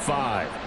25.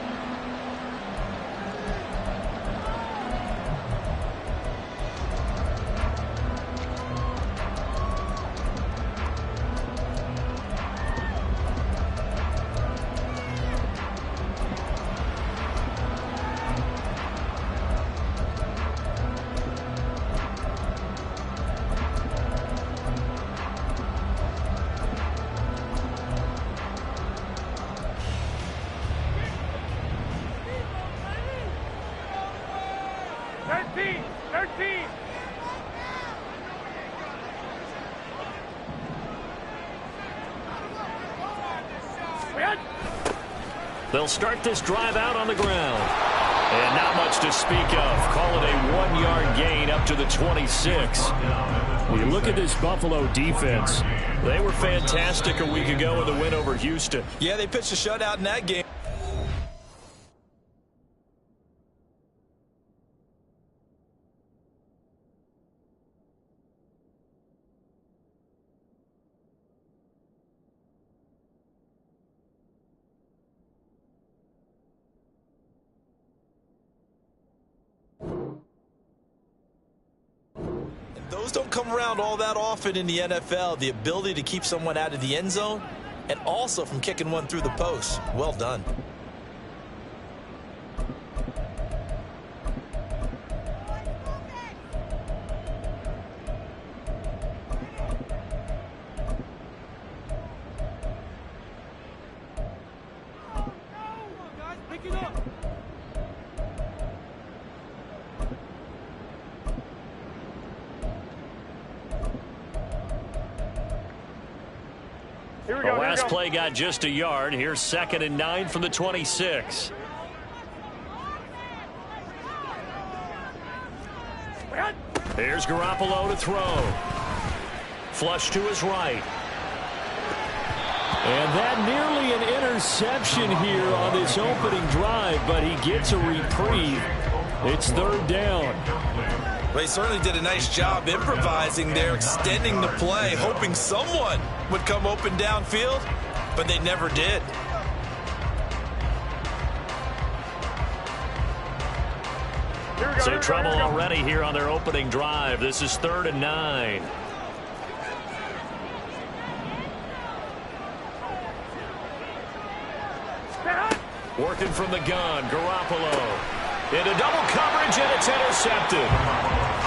They'll start this drive out on the ground. And not much to speak of. Call it a 1-yard gain up to the 26. You look at this Buffalo defense. They were fantastic a week ago in the win over Houston. Yeah, they pitched a shutout in that game. Those don't come around all that often in the NFL. The ability to keep someone out of the end zone and also from kicking one through the post. Well done. The last play got just a yard. Here's 2nd and 9 from the 26. Here's Garoppolo to throw. Flush to his right. And that nearly an interception here on this opening drive, but he gets a reprieve. It's 3rd down. They certainly did a nice job improvising there, extending the play, hoping someone would come open downfield, but they never did. So trouble already here on their opening drive. This is 3rd and 9. Working from the gun, Garoppolo. Into double coverage, and it's intercepted.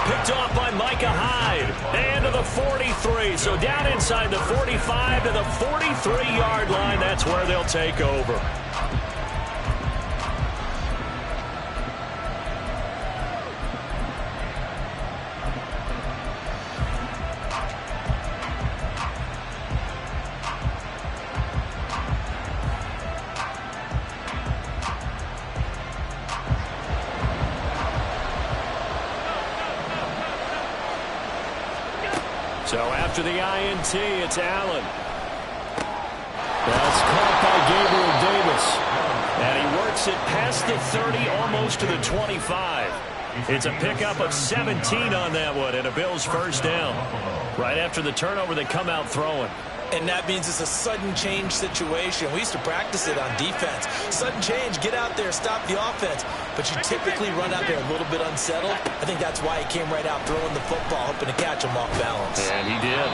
Picked off by Micah Hyde. And to the 43. So down inside the 45 to the 43-yard line. That's where they'll take over. So after the INT, it's Allen. That's caught by Gabriel Davis. And he works it past the 30, almost to the 25. It's a pickup of 17 on that one, and a Bills first down. Right after the turnover, they come out throwing. And that means it's a sudden change situation. We used to practice it on defense. Sudden change, get out there, stop the offense. But you typically run out there a little bit unsettled. I think that's why he came right out throwing the football, hoping to catch him off balance. And he did.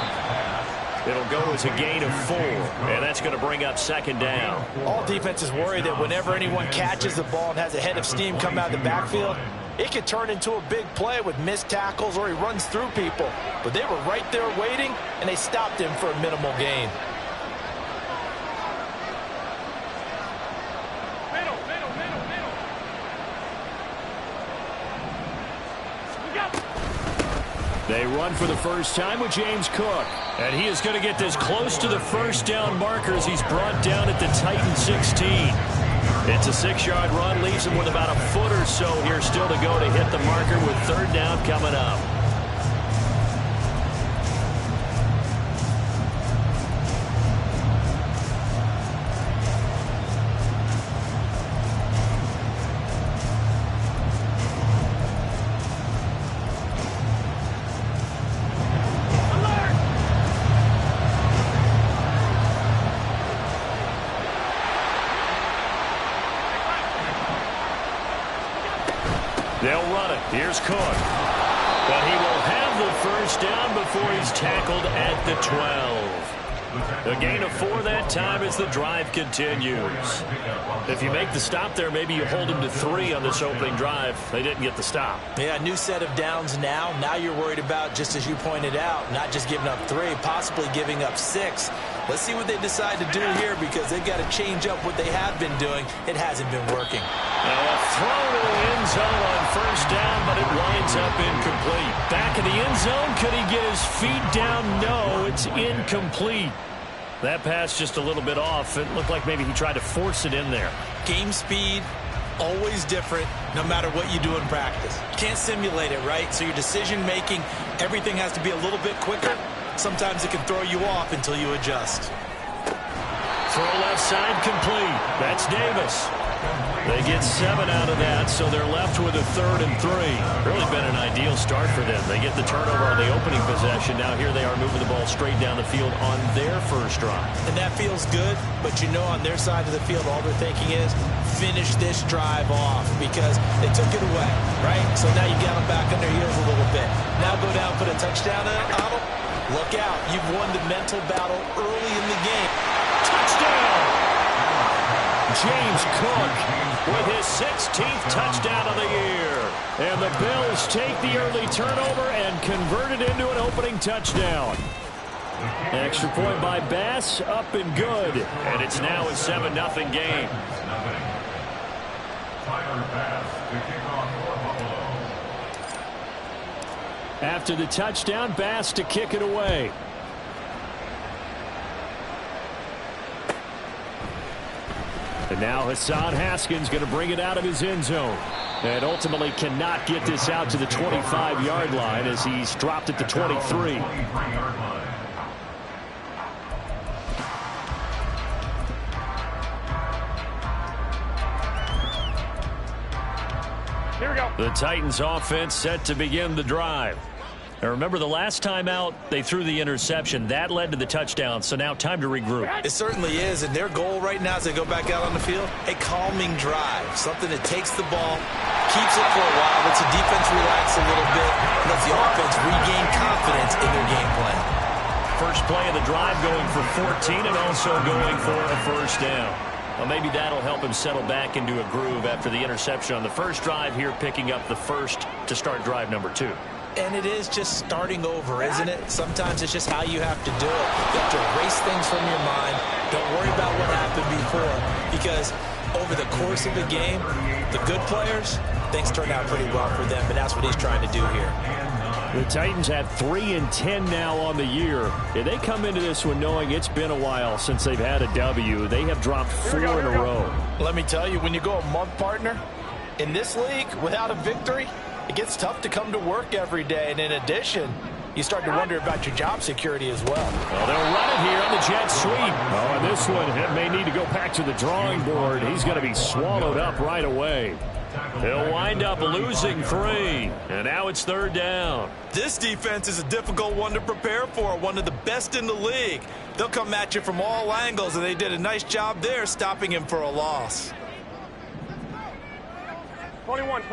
It'll go as a gain of 4, and that's going to bring up 2nd down. All defenses worry that whenever anyone catches the ball and has a head of steam come out of the backfield, it could turn into a big play with missed tackles or he runs through people. But they were right there waiting, and they stopped him for a minimal gain. They run for the first time with James Cook. And he is going to get this close to the first down marker as he's brought down at the Titan 16. It's a 6-yard run, leaves him with about a foot or so here still to go to hit the marker with 3rd down coming up. They'll run it. Here's Cook. But he will have the first down before he's tackled at the 12. A gain of 4 that time as the drive continues. If you make the stop there, maybe you hold him to 3 on this opening drive. They didn't get the stop. Yeah, new set of downs now. Now you're worried about, just as you pointed out, not just giving up 3, possibly giving up 6. Let's see what they decide to do here, because they've got to change up what they have been doing. It hasn't been working. Now a throw to the end zone on first down, but it winds up incomplete. Back in the end zone, could he get his feet down? No, it's incomplete. That pass just a little bit off. It looked like maybe he tried to force it in there. Game speed, always different, no matter what you do in practice. You can't simulate it, right? So your decision-making, everything has to be a little bit quicker. Sometimes it can throw you off until you adjust. Throw left side complete. That's Davis. They get 7 out of that, so they're left with a 3rd and 3. Really been an ideal start for them. They get the turnover on the opening possession. Now here they are moving the ball straight down the field on their first drive. And that feels good, but you know on their side of the field, all they're thinking is finish this drive off, because they took it away, right? So now you got them back on their heels a little bit. Now go down, put a touchdown in it, Otto. Look out. You've won the mental battle early in the game. Touchdown! James Cook with his 16th touchdown of the year. And the Bills take the early turnover and convert it into an opening touchdown. Extra point by Bass, up and good. And it's now a 7-0 game. After the touchdown, Bass to kick it away. And now Hassan Haskins going to bring it out of his end zone. And ultimately cannot get this out to the 25-yard line as he's dropped at the 23. Here we go. The Titans offense set to begin the drive. Now remember, the last time out, they threw the interception. That led to the touchdown, so now time to regroup. It certainly is, and their goal right now as they go back out on the field, a calming drive, something that takes the ball, keeps it for a while, lets the defense relax a little bit, lets the offense regain confidence in their game plan. First play of the drive going for 14 and also going for a first down. Well, maybe that'll help him settle back into a groove after the interception on the first drive here, picking up the first to start drive number 2. And it is just starting over, isn't it? Sometimes it's just how you have to do it. You have to erase things from your mind. Don't worry about what happened before, because over the course of the game, the good players, things turn out pretty well for them, and that's what he's trying to do here. The Titans have 3-10 now on the year. And they come into this one knowing it's been a while since they've had a W. They have dropped 4 in a row. Let me tell you, when you go a month, partner, in this league without a victory, it gets tough to come to work every day. And in addition, you start to wonder about your job security as well. Well, they'll run it here on the jet sweep. Oh, and this one may need to go back to the drawing board. He's going to be swallowed up right away. He'll wind up losing 3. And now it's 3rd down. This defense is a difficult one to prepare for, one of the best in the league. They'll come at you from all angles, and they did a nice job there stopping him for a loss. 21.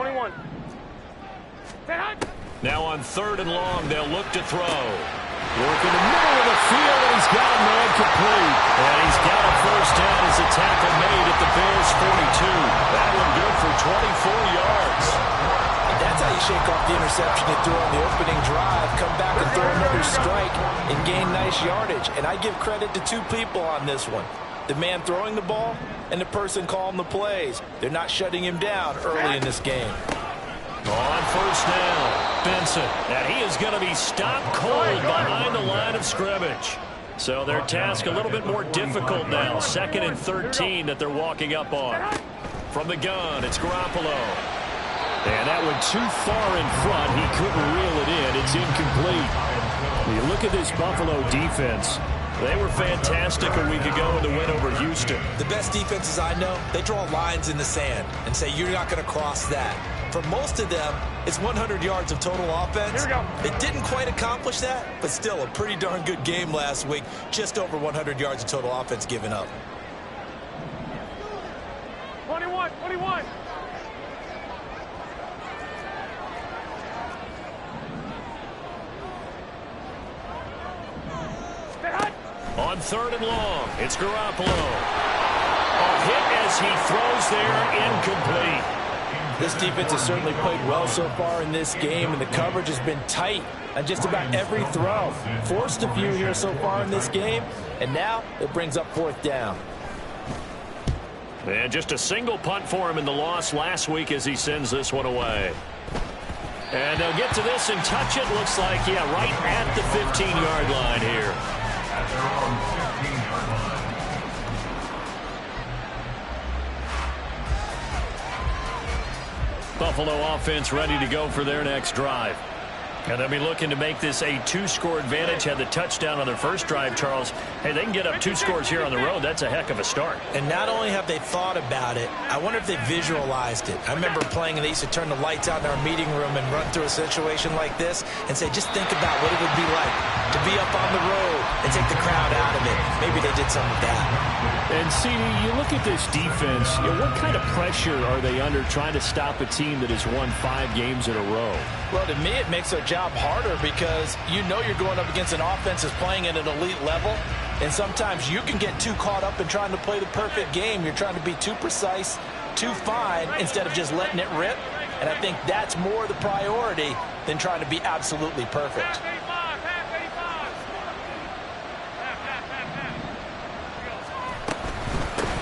Now on 3rd and long, they'll look to throw. Work in the middle of the field, and he's got a man complete. And he's got a first down as a tackle made at the Bills' 42. That one good for 24 yards. And that's how you shake off the interception you threw on the opening drive. Come back and throw another strike and gain nice yardage. And I give credit to 2 people on this one. The man throwing the ball and the person calling the plays. They're not shutting him down early in this game. On first down, Benson. And he is going to be stopped cold behind the line of scrimmage. So their task a little bit more difficult now. 2nd and 13 that they're walking up on. From the gun, it's Garoppolo. And that went too far in front. He couldn't reel it in. It's incomplete. You look at this Buffalo defense. They were fantastic a week ago in the win over Houston. The best defenses I know, they draw lines in the sand and say you're not going to cross that. For most of them, it's 100 yards of total offense. Here we go. They didn't quite accomplish that, but still a pretty darn good game last week. Just over 100 yards of total offense given up. 21. third and long. It's Garoppolo. A hit as he throws there, incomplete. This defense has certainly played well so far in this game, and the coverage has been tight on just about every throw. Forced a few here so far in this game, and now it brings up fourth down. And just a single punt for him in the loss last week as he sends this one away. And they'll get to this and touch it. Looks like, yeah, right at the 15-yard line here. Buffalo offense ready to go for their next drive. And they'll be looking to make this a two-score advantage. Had the touchdown on their first drive, Charles. Hey, they can get up 2 scores here on the road. That's a heck of a start. And not only have they thought about it, I wonder if they visualized it. I remember playing, and they used to turn the lights out in our meeting room and run through a situation like this and say, just think about what it would be like to be up on the road and take the crowd out of it. Maybe they did some of that. And, CD, you look at this defense, what kind of pressure are they under trying to stop a team that has won 5 games in a row? Well, to me, it makes their job harder because you know you're going up against an offense that's playing at an elite level, and sometimes you can get too caught up in trying to play the perfect game. You're trying to be too precise, too fine, instead of just letting it rip, and I think that's more the priority than trying to be absolutely perfect.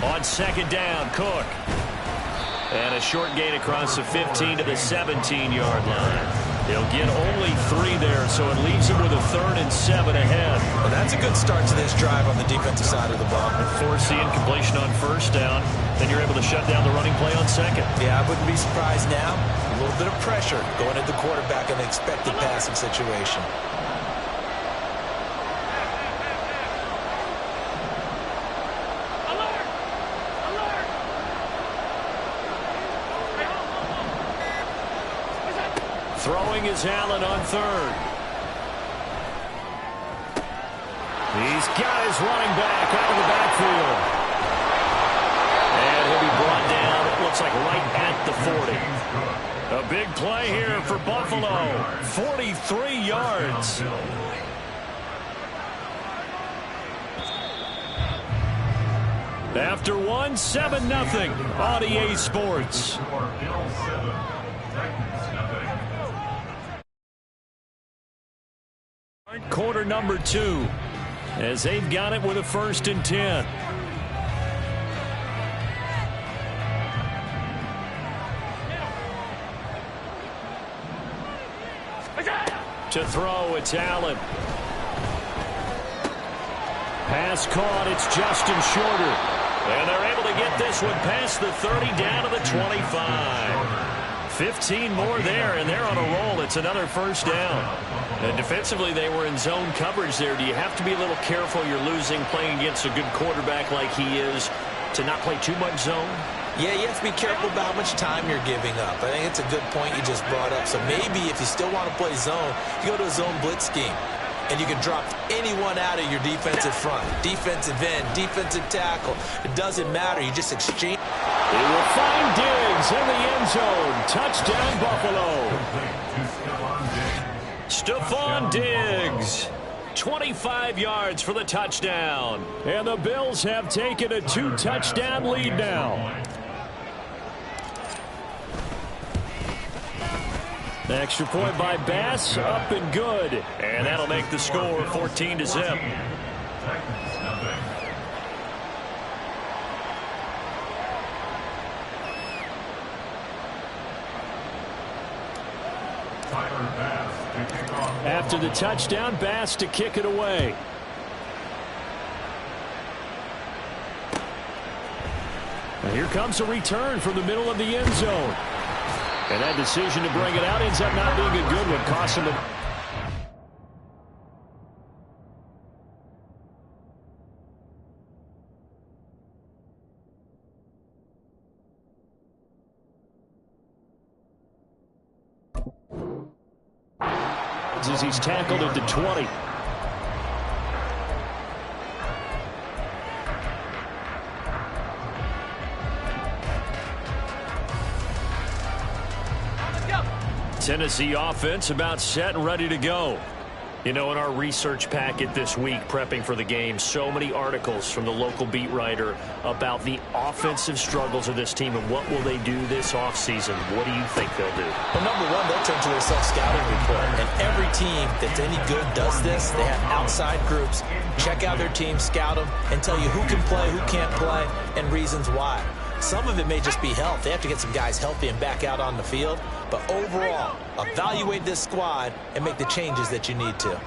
On second down, Cook. And a short gain across the 15 to the 17-yard line. They'll get only 3 there, so it leaves them with a 3rd and 7 ahead. Well, that's a good start to this drive on the defensive side of the ball. Force the incompletion on first down. Then you're able to shut down the running play on second. Yeah, I wouldn't be surprised now. A little bit of pressure going at the quarterback in an expected passing situation. Throwing is Allen on 3rd. He's got his running back out of the backfield. And he'll be brought down, it looks like right at the 40. A big play here for Buffalo. 43 yards. After 1, 7-0 on EA Sports. Quarter number 2 as they've got it with a 1st and 10. To throw, it's Allen. Pass caught, it's Justin Shorter. And they're able to get this one past the 30 down to the 25. 15 more there, and they're on a roll. It's another 1st down. And defensively, they were in zone coverage there. Do you have to be a little careful? You're losing playing against a good quarterback like he is to not play too much zone? Yeah, you have to be careful about how much time you're giving up. I think it's a good point you just brought up. So maybe if you still want to play zone, you go to a zone blitz scheme. And you can drop anyone out of your defensive front. Defensive end, defensive tackle. It doesn't matter. You just exchange. He will find Diggs in the end zone. Touchdown, Buffalo. Stephon Diggs. 25 yards for the touchdown. And the Bills have taken a 2-touchdown lead now. Extra point by Bass, up and good. And that'll make the score 14-0. After the touchdown, Bass to kick it away. And here comes a return from the middle of the end zone. And that decision to bring it out ends up not being a good one. Cost him as he's tackled at the 20. Tennessee offense about set and ready to go. You know, in our research packet this week, prepping for the game, so many articles from the local beat writer about the offensive struggles of this team and what will they do this offseason. What do you think they'll do? Well, number one, they'll turn to their self-scouting report. And every team that's any good does this. They have outside groups. Check out their team, scout them, and tell you who can play, who can't play, and reasons why. Some of it may just be health. They have to get some guys healthy and back out on the field. But overall, evaluate this squad and make the changes that you need to.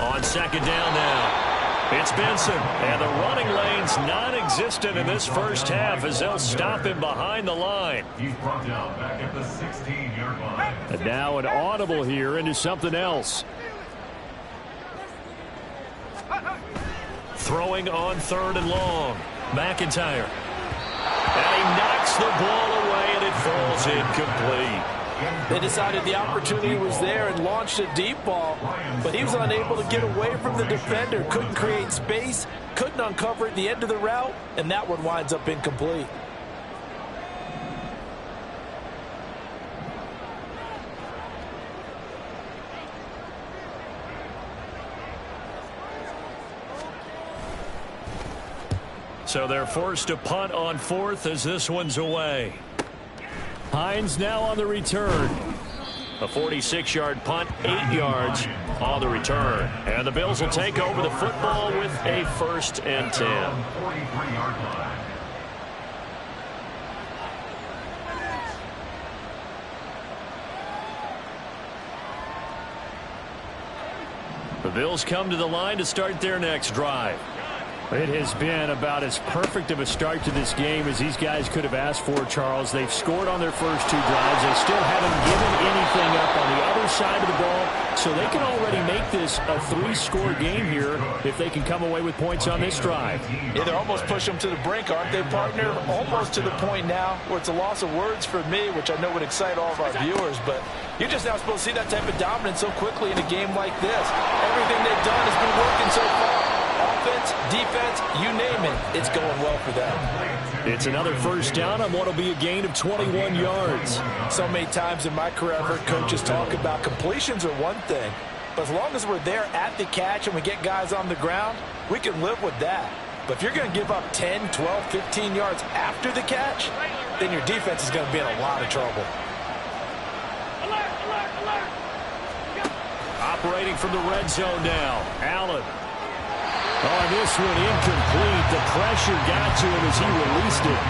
On second down now, it's Benson. And the running lane's non-existent in this first half as they'll stop him behind the line. He's brought down back at the 16-yard line. And now an audible here into something else. Throwing on third and long. McIntyre. And he knocks the ball away, and it falls incomplete. They decided the opportunity was there and launched a deep ball, but he was unable to get away from the defender, couldn't create space, couldn't uncover at the end of the route, and that one winds up incomplete. So they're forced to punt on fourth as this one's away. Hines now on the return. A 46-yard punt, 8 yards on the return. And the Bills will take over the football with a 1st and 10. 43-yard line. The Bills come to the line to start their next drive. It has been about as perfect of a start to this game as these guys could have asked for, Charles. They've scored on their first 2 drives. They still haven't given anything up on the other side of the ball, so they can already make this a 3-score game here if they can come away with points on this drive. Yeah, they're almost pushing them to the brink, aren't they, partner? Almost to the point now where it's a loss of words for me, which I know would excite all of our viewers, but you're just now supposed to see that type of dominance so quickly in a game like this. Everything they've done has been working so far. Offense, defense, you name it, it's going well for them. It's another first down on what will be a gain of 21 yards. So many times in my career I've heard coaches talk about completions are one thing, but as long as we're there at the catch and we get guys on the ground, we can live with that. But if you're going to give up 10, 12, 15 yards after the catch, then your defense is going to be in a lot of trouble. Operating from the red zone now, Allen. On this one, incomplete. The pressure got to him as he released it.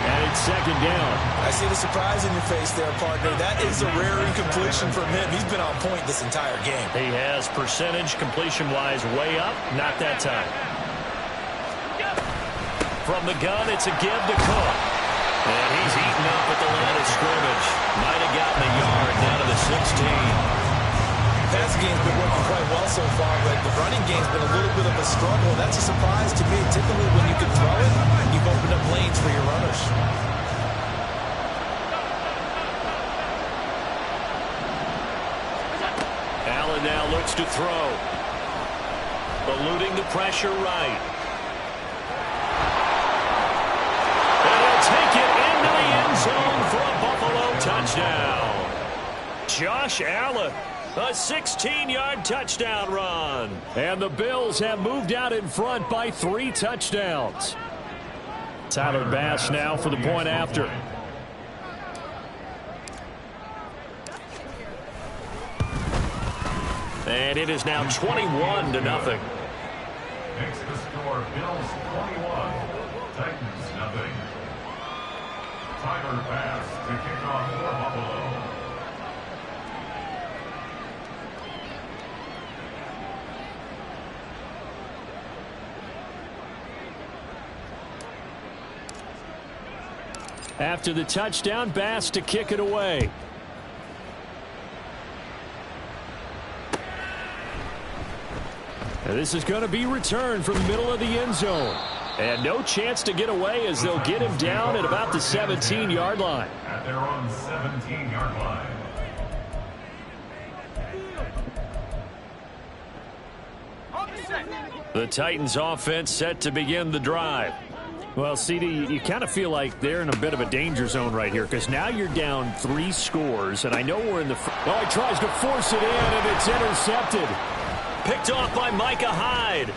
And it's second down. I see the surprise in your face there, partner. That is a rare incompletion from him. He's been on point this entire game. He has percentage completion-wise way up. Not that time. From the gun, it's a give to Cook. And he's eaten up at the line of scrimmage. Might have gotten a yard down to the 16. Passing game's been working quite well so far, but the running game's been a little bit of a struggle. That's a surprise to me. Typically, when you can throw it, you've opened up lanes for your runners. Allen now looks to throw. Eluding the pressure right. And he'll take it into the end zone for a Buffalo touchdown. Josh Allen. A 16-yard touchdown run. And the Bills have moved out in front by 3 touchdowns. Tyler Bass now for the point after. And it is now 21-0. Makes the score Bills 21, Titans nothing. Tyler Bass to kick off for Buffalo. After the touchdown, Bass to kick it away. And this is going to be returned from the middle of the end zone. And no chance to get away as they'll get him down at about the 17-yard line. At their own 17-yard line. The Titans offense set to begin the drive. Well, CD, you kind of feel like they're in a bit of a danger zone right here because now you're down 3 scores, and I know we're in the... Oh, he tries to force it in, and it's intercepted. Picked off by Micah Hyde.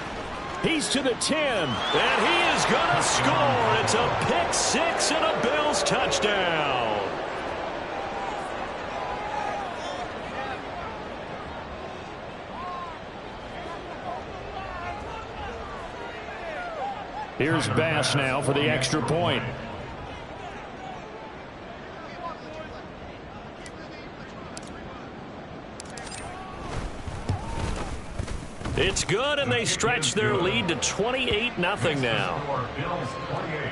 He's to the 10, and he is going to score. It's a pick 6 and a Bills touchdown. Here's Bass now for the extra point. It's good, and they stretch their lead to 28-0 now. Bills 28,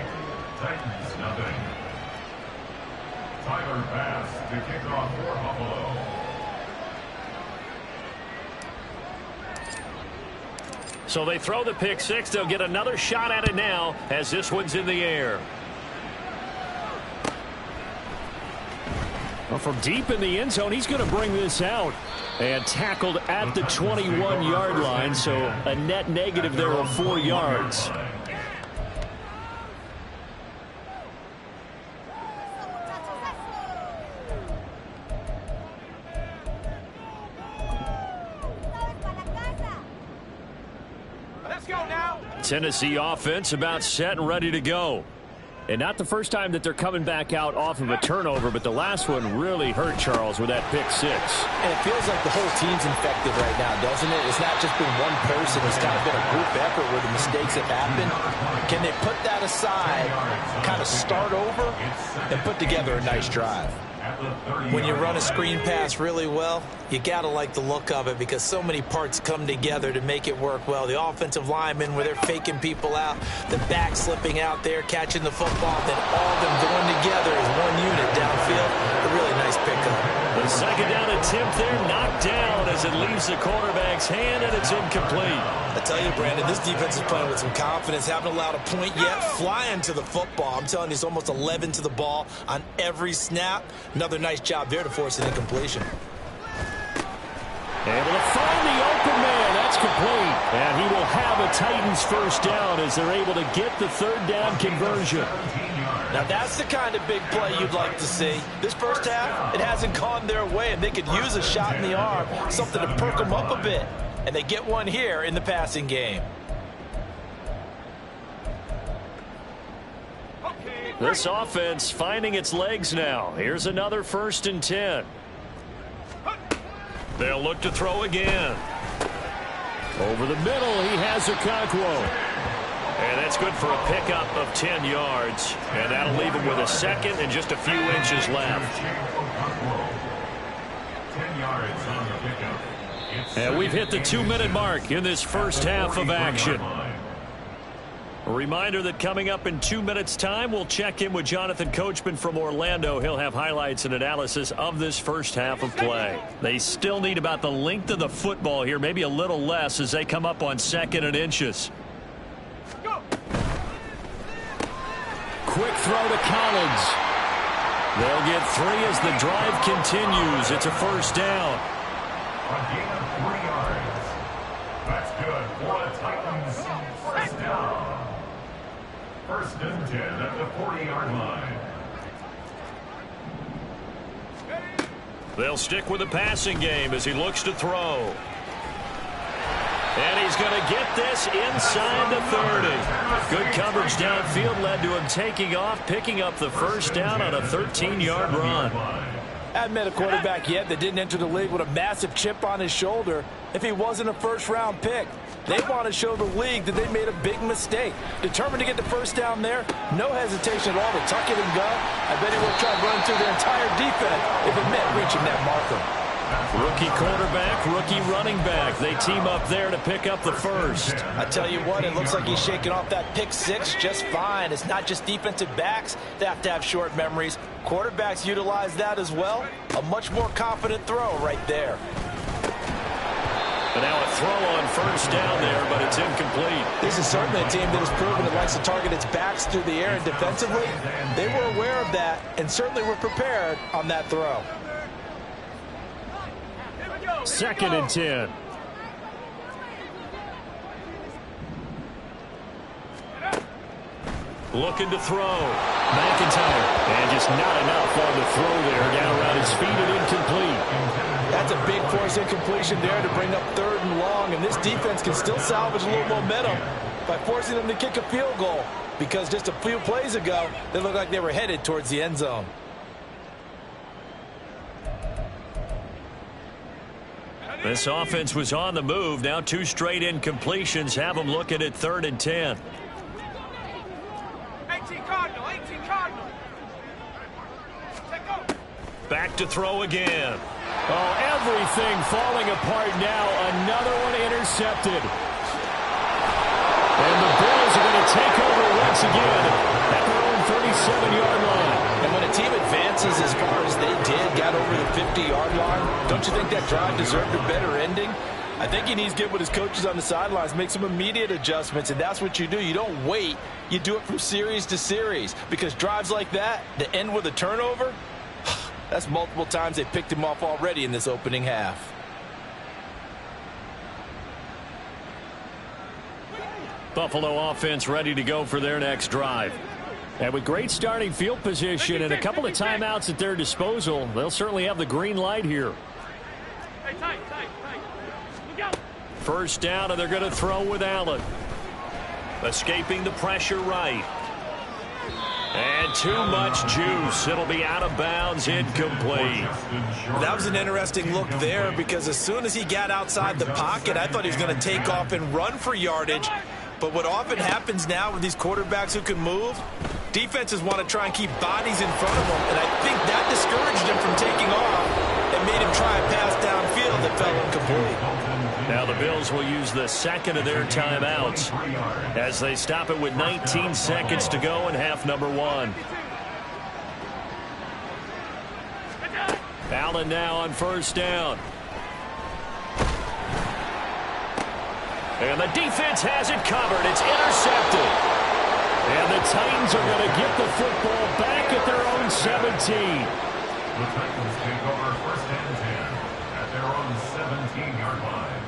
Titans nothing. Tyler Bass to kick off for Buffalo. So they throw the pick 6. They'll get another shot at it now as this one's in the air. Well, from deep in the end zone, he's going to bring this out. And tackled at the 21-yard line, so a net negative there of 4 yards. Tennessee offense about set and ready to go. And not the first time that they're coming back out off of a turnover, but the last one really hurt Charles with that pick 6. And it feels like the whole team's infected right now, doesn't it? It's not just been one person. It's kind of been a group effort where the mistakes have happened. Can they put that aside, kind of start over, and put together a nice drive? When you run a screen pass really well, you got to like the look of it because so many parts come together to make it work well. The offensive linemen, where they're faking people out, the back slipping out there, catching the football, then all of them going together as one unit downfield. A really nice pickup. The second down attempt there knocked down as it leaves the quarterback's hand, and it's incomplete. I tell you, Brandon, this defense is playing with some confidence. Haven't allowed a point yet. Flying to the football. I'm telling you, it's almost 11 to the ball on every snap. Another nice job there to force an incompletion. Able to find the open man. That's complete. And he will have a Titans first down as they're able to get the third down conversion. Now, that's the kind of big play you'd like to see. This first half, it hasn't gone their way, and they could use a shot in the arm, something to perk them up a bit. And they get one here in the passing game. This offense finding its legs now. Here's another 1st and 10. They'll look to throw again. Over the middle, he has Okonkwo. And that's good for a pickup of 10 yards. And that'll leave him with a second and just a few inches left. 10 yards on the pickup. And we've hit the 2-minute mark in this first half of action. A reminder that coming up in 2 minutes' time, we'll check in with Jonathan Coachman from Orlando. He'll have highlights and analysis of this first half of play. They still need about the length of the football here, maybe a little less as they come up on 2nd and inches. Quick throw to Collins. They'll get 3 as the drive continues. It's a first down. A gain of 3 yards. That's good for the Titans. First down. 1st and 10 at the 40-yard line. They'll stick with the passing game as he looks to throw. And he's going to get this inside the 30. Good coverage downfield led to him taking off, picking up the first down on a 13-yard run. I haven't met a quarterback yet that didn't enter the league with a massive chip on his shoulder if he wasn't a first-round pick. They want to show the league that they made a big mistake. Determined to get the first down there, no hesitation at all to tuck it and go. I bet he will try to run through their entire defense if it meant reaching that marker. Rookie quarterback, rookie running back. They team up there to pick up the first. I tell you what, it looks like he's shaking off that pick 6 just fine. It's not just defensive backs that have to have short memories. Quarterbacks utilize that as well. A much more confident throw right there. And now a throw on first down there, but it's incomplete. This is certainly a team that has proven it likes to target its backs through the air and defensively. They were aware of that and certainly were prepared on that throw. 2nd and 10. Looking to throw. McIntyre. And just not enough on the throw there. Down around his feet and incomplete. That's a big force incompletion there to bring up 3rd and long. And this defense can still salvage a little momentum by forcing them to kick a field goal. Because just a few plays ago, they looked like they were headed towards the end zone. This offense was on the move. Now 2 straight incompletions have them looking at 3rd and 10. 18 Cardinal. Back to throw again. Oh, everything falling apart now. Another one intercepted. And the Bills are going to take over once again at their own 37-yard line. And when a team advances as far as they did, got over the 50-yard line, don't you think that drive deserved a better ending? I think he needs to get with his coaches on the sidelines, make some immediate adjustments, and that's what you do. You don't wait. You do it from series to series, because drives like that, that end with a turnover, that's multiple times they picked him off already in this opening half. Buffalo offense ready to go for their next drive. And with great starting field position and a couple of timeouts at their disposal, they'll certainly have the green light here. Hey, tight. Look out. First down, and they're going to throw with Allen. Escaping the pressure right. And too much juice. It'll be out of bounds, incomplete. That was an interesting look there, because as soon as he got outside the pocket, I thought he was going to take off and run for yardage. But what often happens now with these quarterbacks who can move, defenses want to try and keep bodies in front of them. And I think that discouraged him from taking off and made him try a pass downfield that fell incomplete. Now the Bills will use the second of their timeouts as they stop it with 19 seconds to go in half number 1. Allen now on first down. And the defense has it covered. It's intercepted. And the Titans are going to get the football back at their own 17. The Titans take over 1st and 10 at their own 17-yard line.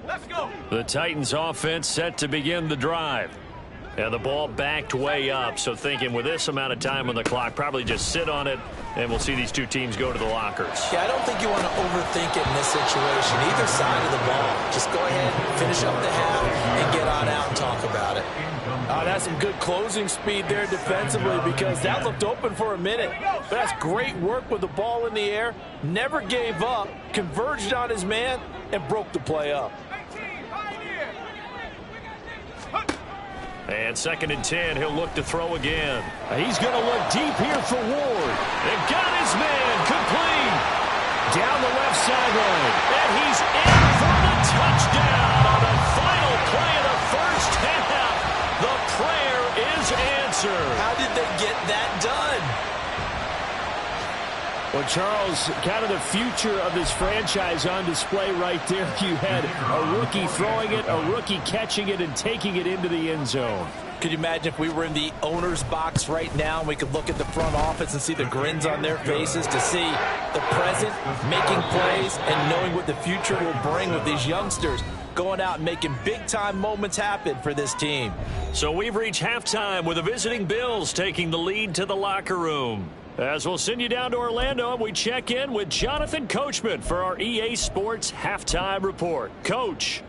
Let's go. The Titans offense set to begin the drive. And the ball backed way up, so thinking with this amount of time on the clock, probably just sit on it, and we'll see these two teams go to the lockers. Yeah, I don't think you want to overthink it in this situation. Either side of the ball. Just go ahead, finish up the half, and get on out and talk about it. Oh, that's some good closing speed there defensively, because that looked open for a minute. But that's great work with the ball in the air. Never gave up, converged on his man, and broke the play up. And 2nd and 10, he'll look to throw again. He's going to look deep here for Ward. And got his man complete. Down the left sideline. And he's in for the touchdown on the final play of the first half. The prayer is answered. How did they get that done? Well, Charles, kind of the future of this franchise on display right there. You had a rookie throwing it, a rookie catching it, and taking it into the end zone. Could you imagine if we were in the owner's box right now and we could look at the front office and see the grins on their faces, to see the present making plays and knowing what the future will bring with these youngsters going out and making big-time moments happen for this team. So we've reached halftime with the visiting Bills taking the lead to the locker room. As we'll send you down to Orlando, and we check in with Jonathan Coachman for our EA Sports Halftime Report. Coach.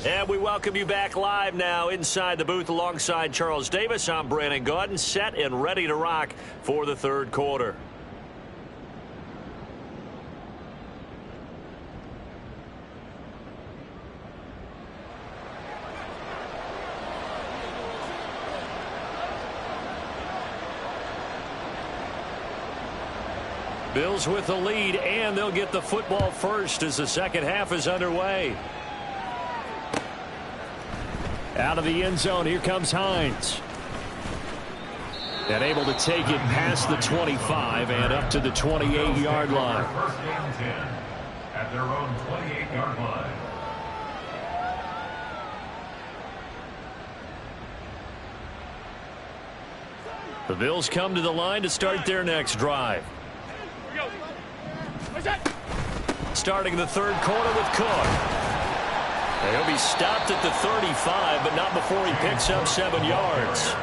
And we welcome you back live now inside the booth alongside Charles Davis. I'm Brandon Gaudin, set and ready to rock for the third quarter. Bills with the lead, and they'll get the football first as the second half is underway. Out of the end zone, here comes Hines. And able to take it past the 25 and up to the 28-yard line. 1st and 10 at their own 28-yard line. The Bills come to the line to start their next drive. Starting the third quarter with Cook. He'll be stopped at the 35, but not before he picks up 7 yards.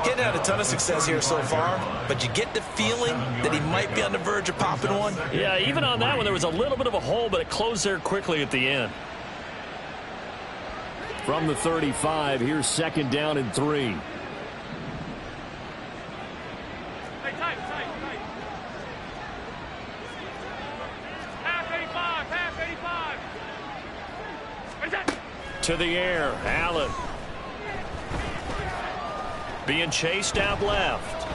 Getting out a ton of success here so far, but you get the feeling that he might be on the verge of popping one. Yeah, even on that one, there was a little bit of a hole, but it closed there quickly at the end. From the 35, here's 2nd down and 3. To the air, Allen. Being chased out left.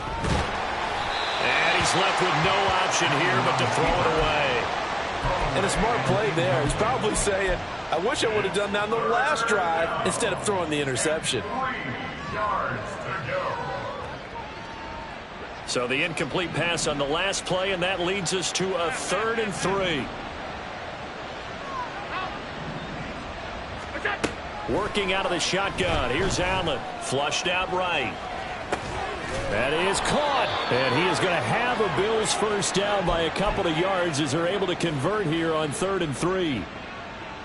And he's left with no option here but to throw it away. And a smart play there. He's probably saying, I wish I would have done that on the last drive instead of throwing the interception. 3 yards to go. So the incomplete pass on the last play, and that leads us to a 3rd and 3. Working out of the shotgun. Here's Allen. Flushed out right. That is caught. And he is going to have a Bills first down by a couple of yards as they're able to convert here on 3rd and 3.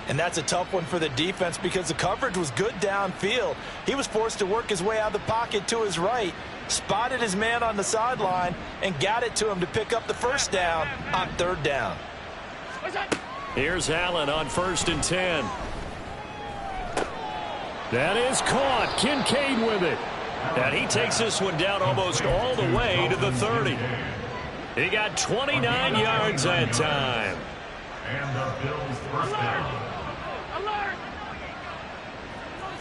And that's a tough one for the defense because the coverage was good downfield. He was forced to work his way out of the pocket to his right, spotted his man on the sideline, and got it to him to pick up the first down on 3rd down. Here's Allen on 1st and 10. That is caught. Kincaid with it. And he takes this one down almost all the way to the 30. He got 29 yards that time. And the Bills first down. Alert!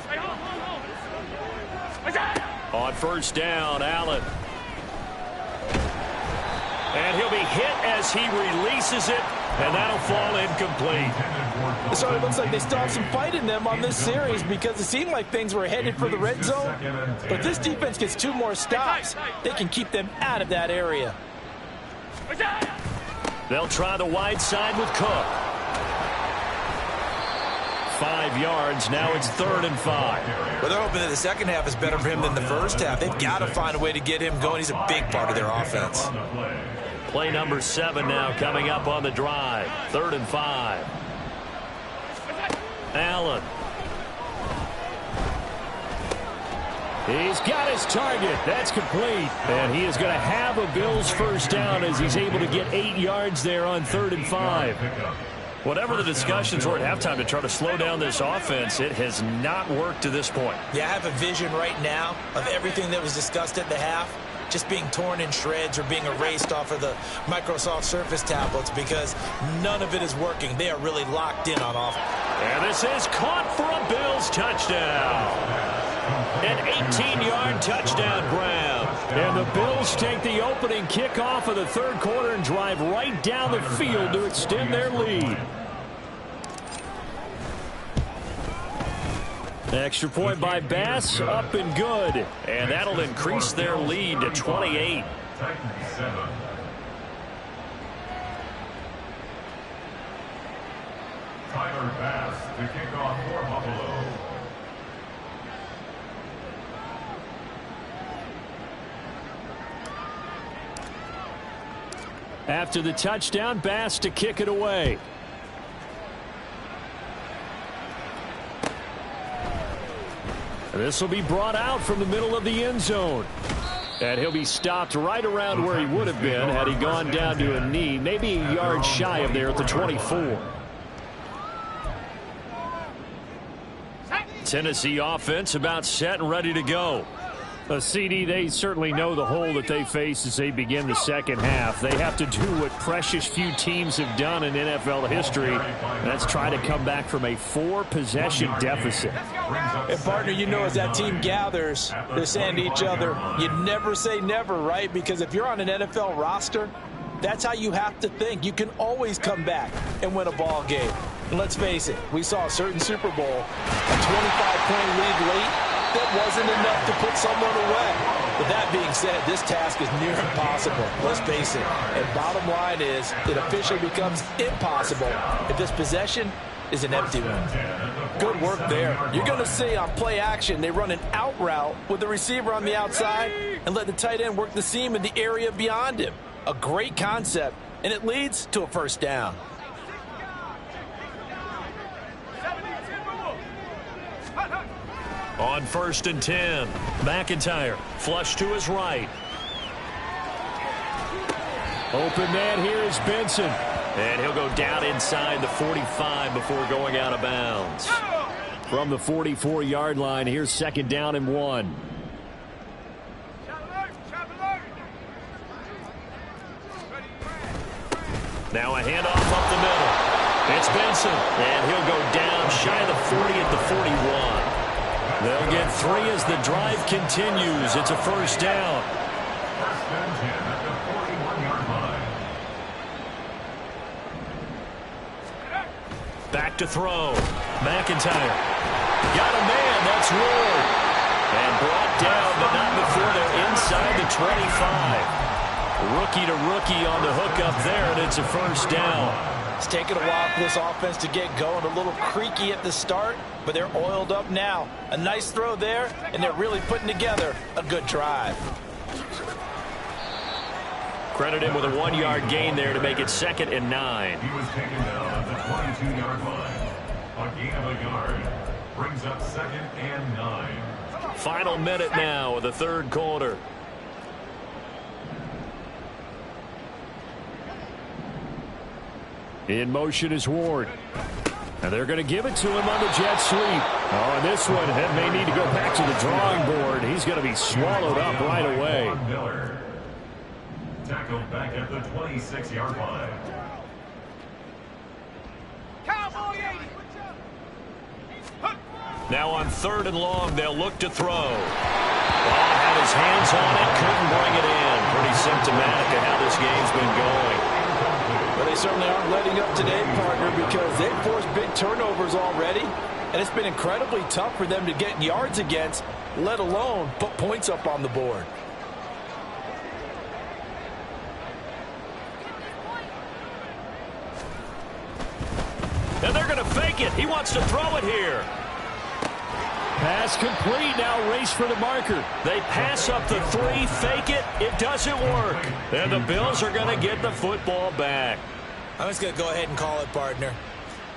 Hey, hold. On 1st down, Allen. And he'll be hit as he releases it, and that'll fall incomplete. So it looks like they still have some fight in them on this series because it seemed like things were headed for the red zone. But this defense gets 2 more stops. They can keep them out of that area. They'll try the wide side with Cook. 5 yards. Now it's 3rd and 5. Well, they're hoping that the second half is better for him than the first half. They've got to find a way to get him going. He's a big part of their offense. Play number 7 now coming up on the drive. 3rd and 5. Allen. He's got his target. That's complete. And he is going to have a Bills first down as he's able to get 8 yards there on 3rd and 5. Whatever the discussions were at halftime to try to slow down this offense, it has not worked to this point. Yeah, I have a vision right now of everything that was discussed at the half just being torn in shreds or being erased off of the Microsoft Surface tablets because none of it is working. They are really locked in on offense. And this is caught for a Bills touchdown. An 18-yard touchdown grab. And the Bills take the opening kickoff of the 3rd quarter and drive right down the field to extend their lead. Extra point by Bass, up and good. And that'll increase their lead to 28. Titans 7. Tyler Bass to kick off for Buffalo. After the touchdown, Bass to kick it away. This will be brought out from the middle of the end zone. And he'll be stopped right around where he would have been had he gone down to a knee, maybe a yard shy of there at the 24. Tennessee offense about set and ready to go. CD, they certainly know the hole that they face as they begin the second half. They have to do what precious few teams have done in NFL history. That's try to come back from a 4-possession deficit. And, partner, you know as that team gathers, they're saying to each other, you never say never, right? Because if you're on an NFL roster, that's how you have to think. You can always come back and win a ball game. And let's face it, we saw a certain Super Bowl, a 25-point lead late. That wasn't enough to put someone away. With that being said, this task is near impossible. Let's face it. And bottom line is, it officially becomes impossible if this possession is an empty one. Good work there. You're going to see on play action, they run an out route with the receiver on the outside and let the tight end work the seam in the area beyond him. A great concept, and it leads to a first down. On 1st and 10, McIntyre flush to his right. Open man here is Benson. And he'll go down inside the 45 before going out of bounds. From the 44-yard line, here's 2nd down and 1. Now a handoff up the middle. It's Benson, and he'll go down shy of the 40 at the 41. They'll get 3 as the drive continues. It's a first down. 1st and 10 at the 41-yard line. Back to throw. McIntyre. Got a man. That's Ward. And brought down, but not before they're inside the 25. Rookie to rookie on the hook up there, and it's a first down. It's taken a while for this offense to get going. A little creaky at the start, but they're oiled up now. A nice throw there, and they're really putting together a good drive. Credit him with a 1-yard gain there to make it 2nd and 9. He was taken down at the 22-yard line. A gain of a yard brings up 2nd and 9. Final minute now of the 3rd quarter. In motion is Ward. And they're going to give it to him on the jet sweep. Oh, and this one may need to go back to the drawing board. He's going to be swallowed up right away. Miller tackled back at the 26-yard line. Now on 3rd and long, they'll look to throw. Ball had his hands on it, couldn't bring it in. Pretty symptomatic of how this game's been going. But they certainly aren't letting up today, partner, because they've forced big turnovers already, and it's been incredibly tough for them to get yards against, let alone put points up on the board. And they're going to fake it. He wants to throw it here. Pass complete. Now race for the marker. They pass up the 3, fake it. It doesn't work. And the Bills are going to get the football back. I'm just going to go ahead and call it, partner.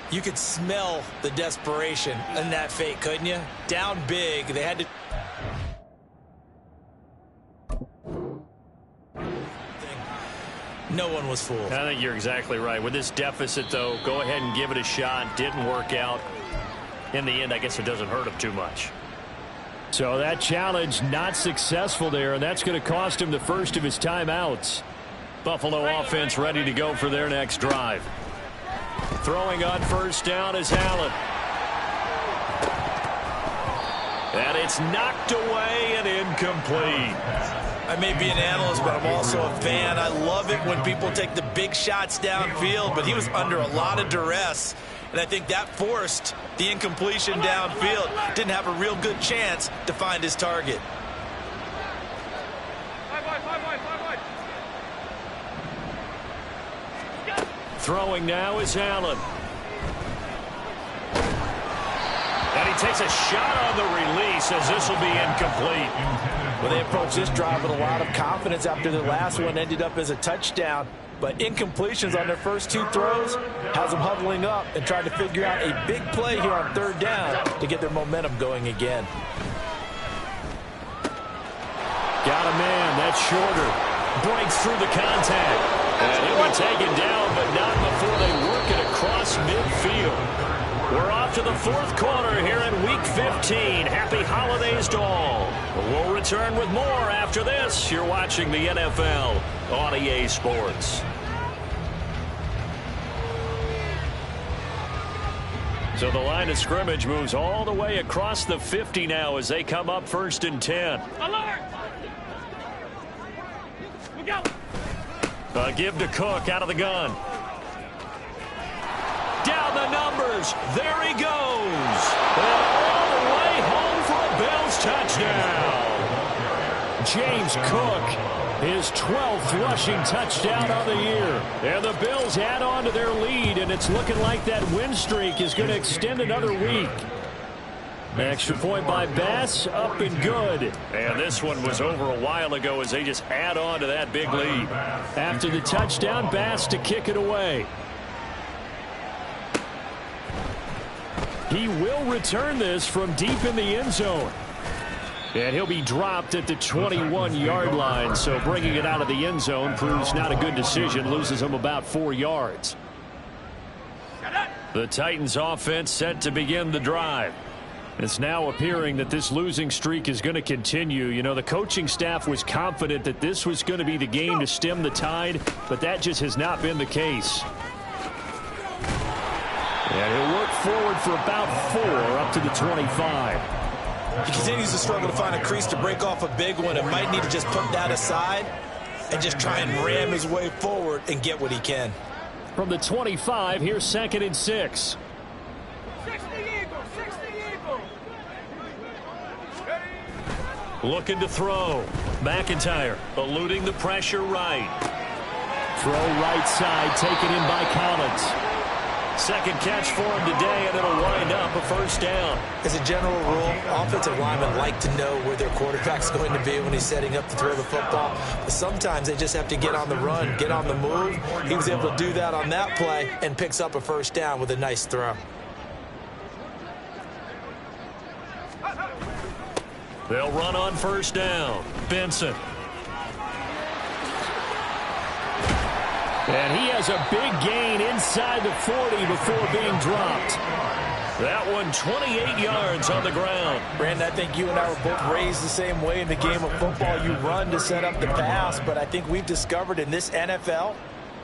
You could smell the desperation in that fake, couldn't you? Down big. They had to... No one was fooled. I think you're exactly right. With this deficit, though, go ahead and give it a shot. Didn't work out. In the end, I guess it doesn't hurt him too much. So that challenge not successful there, and that's going to cost him the first of his timeouts. Buffalo offense ready to go for their next drive. Throwing on 1st down is Allen. And it's knocked away and incomplete. I may be an analyst, but I'm also a fan. I love it when people take the big shots downfield, but he was under a lot of duress. And I think that forced the incompletion downfield. Didn't have a real good chance to find his target. Throwing now is Allen. And he takes a shot on the release as this will be incomplete. Well, they approached this drive with a lot of confidence after their last one ended up as a touchdown. But incompletions on their first 2 throws has them huddling up and trying to figure out a big play here on 3rd down to get their momentum going again. Got a man. That's shorter. Breaks through the contact. And he'll be taken down, but not before they work it across midfield. We're off to the 4th quarter here in Week 15. Happy holidays to all. We'll return with more after this. You're watching the NFL on EA Sports. So the line of scrimmage moves all the way across the 50 now as they come up 1st and 10. Alert! Look out! Give to Cook out of the gun. Down the numbers. There he goes. And all the way home for a Bills touchdown. James Cook, his 12th rushing touchdown on the year. And the Bills add on to their lead, and it's looking like that win streak is going to extend another week. Extra point by Bass, up and good. And this one was over a while ago as they just add on to that big lead. After the touchdown, Bass to kick it away. He will return this from deep in the end zone. And he'll be dropped at the 21-yard line, so bringing it out of the end zone proves not a good decision, loses him about 4 yards. The Titans offense set to begin the drive. It's now appearing that this losing streak is going to continue. You know, the coaching staff was confident that this was going to be the game to stem the tide, but that just has not been the case. And he'll work forward for about 4 up to the 25. He continues to struggle to find a crease to break off a big one and might need to just put that aside and just try and ram his way forward and get what he can. From the 25, here's 2nd and 6. Looking to throw. McIntyre eluding the pressure right. Throw right side, taken in by Collins. Second catch for him today, and it'll wind up a first down. As a general rule, offensive linemen like to know where their quarterback's going to be when he's setting up to throw the football. But sometimes they just have to get on the run, get on the move. He was able to do that on that play and picks up a first down with a nice throw. They'll run on first down. Benson. And he has a big gain inside the 40 before being dropped. That one 28 yards on the ground. Brandon, I think you and I were both raised the same way in the game of football. You run to set up the pass, but I think we've discovered in this NFL,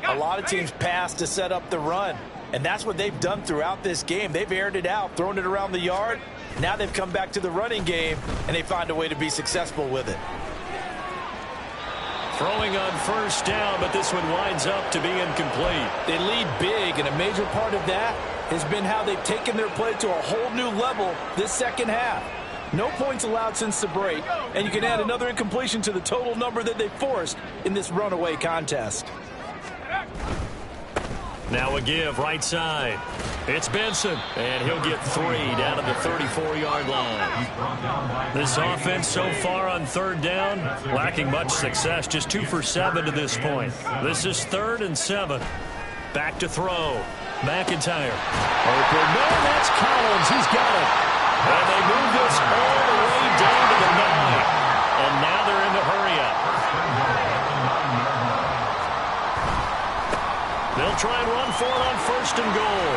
a lot of teams pass to set up the run. And that's what they've done throughout this game. They've aired it out, thrown it around the yard. Now they've come back to the running game, and they find a way to be successful with it. Throwing on first down, but this one winds up to be incomplete. They lead big, and a major part of that has been how they've taken their play to a whole new level this second half. No points allowed since the break, and you can add another incompletion to the total number that they forced in this runaway contest. Now a give right side. It's Benson, and he'll get 3 down to the 34-yard line. This offense so far on third down, lacking much success, just 2 for 7 to this point. This is 3rd and 7. Back to throw. McIntyre. Open man, that's Collins. He's got it. And they move this all the way down to the 9. And now they're in the hurry-up. They'll try and run for it on 1st and goal.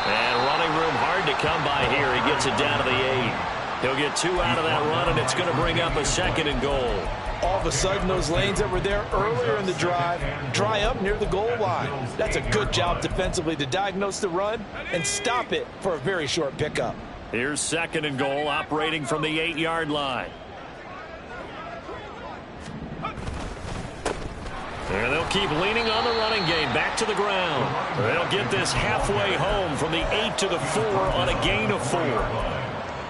And running room hard to come by here. He gets it down to the 8. He'll get 2 out of that run, and it's going to bring up a 2nd and goal. All of a sudden, those lanes that were there earlier in the drive dry up near the goal line. That's a good job defensively to diagnose the run and stop it for a very short pickup. Here's 2nd and goal, operating from the 8-yard line. And they'll keep leaning on the running game, back to the ground. They'll get this halfway home from the 8 to the 4 on a gain of 4.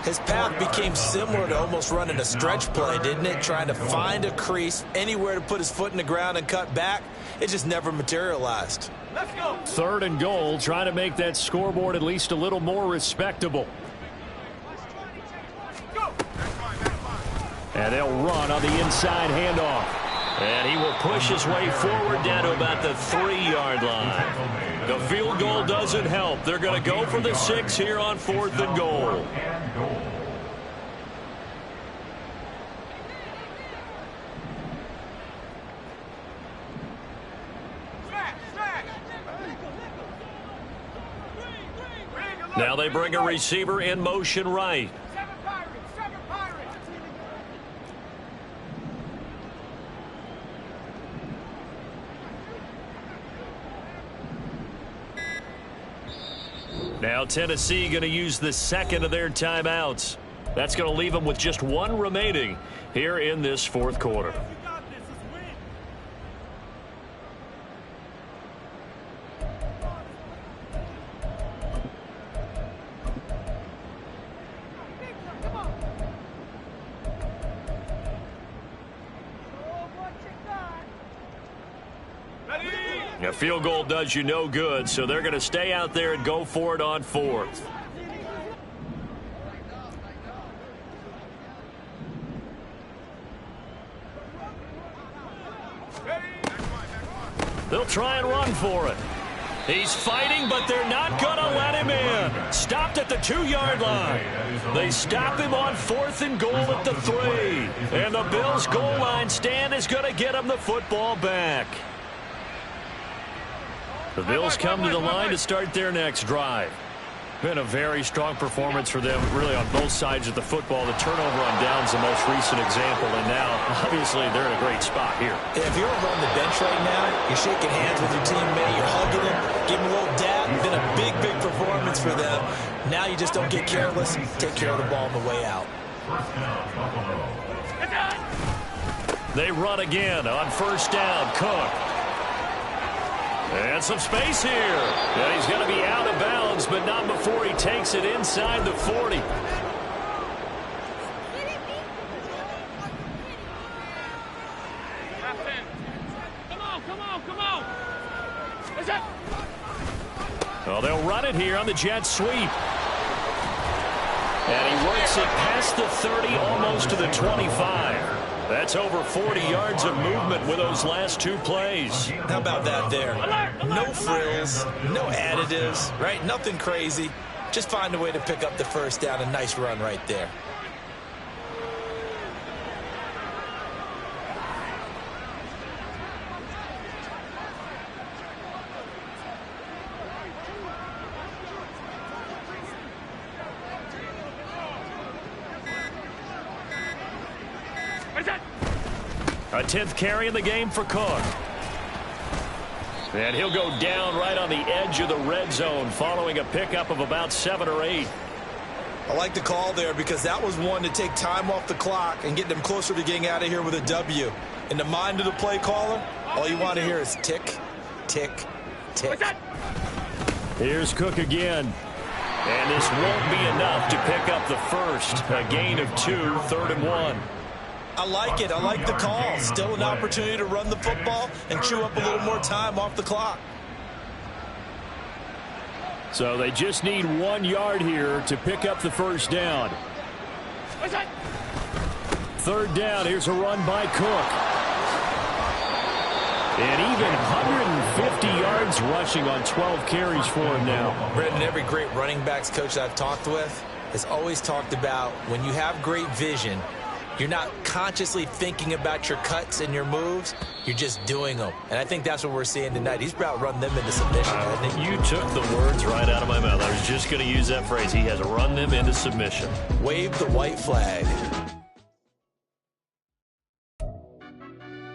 His path became similar to almost running a stretch play, didn't it? Trying to find a crease, anywhere to put his foot in the ground and cut back. It just never materialized. Let's go. 3rd and goal, trying to make that scoreboard at least a little more respectable. And they'll run on the inside handoff. And he will push his way forward down to about the 3-yard line. The field goal doesn't help. They're going to go for the 6 here on 4th and goal. Now they bring a receiver in motion right. Now Tennessee going to use the 2nd of their timeouts. That's going to leave them with just 1 remaining here in this 4th quarter. A field goal does you no good, so they're going to stay out there and go for it on 4th. They'll try and run for it. He's fighting, but they're not going to let him in. Stopped at the 2-yard line. They stop him on 4th and goal at the 3. And the Bills' goal line stand is going to get him the football back. The Bills come to the line to start their next drive. Been a very strong performance for them, really, on both sides of the football. The turnover on downs the most recent example, and now, obviously, they're in a great spot here. If you're over on the bench right now, you're shaking hands with your teammate, you're hugging him, giving him a little dab. It's been a big, big performance for them. Now you just don't get careless. Take care of the ball on the way out. They run again on 1st down. Cook. And some space here. And he's going to be out of bounds, but not before he takes it inside the 40. Come on. Is it? Well, they'll run it here on the jet sweep. And he works it past the 30, almost to the 25. That's over 40 yards of movement with those last 2 plays. How about that there? No frills, no additives, right? Nothing crazy. Just find a way to pick up the 1st down. A nice run right there. A 10th carry in the game for Cook. And he'll go down right on the edge of the red zone following a pickup of about 7 or 8. I like the call there because that was one to take time off the clock and get them closer to getting out of here with a W. In the mind of the play caller, all you want to hear is tick, tick, tick. Here's Cook again. And this won't be enough to pick up the first. A gain of 2, 3rd and 1. I like it. I like the call. Still an opportunity to run the football and chew up a little more time off the clock. So they just need 1 yard here to pick up the 1st down. 3rd down. Here's a run by Cook. And even 150 yards rushing on 12 carries for him now. Brendan, every great running backs coach I've talked with has always talked about when you have great vision, you're not consciously thinking about your cuts and your moves. You're just doing them. And I think that's what we're seeing tonight. He's about to run them into submission. You took the words right out of my mouth. I was just going to use that phrase. He has run them into submission. Wave the white flag.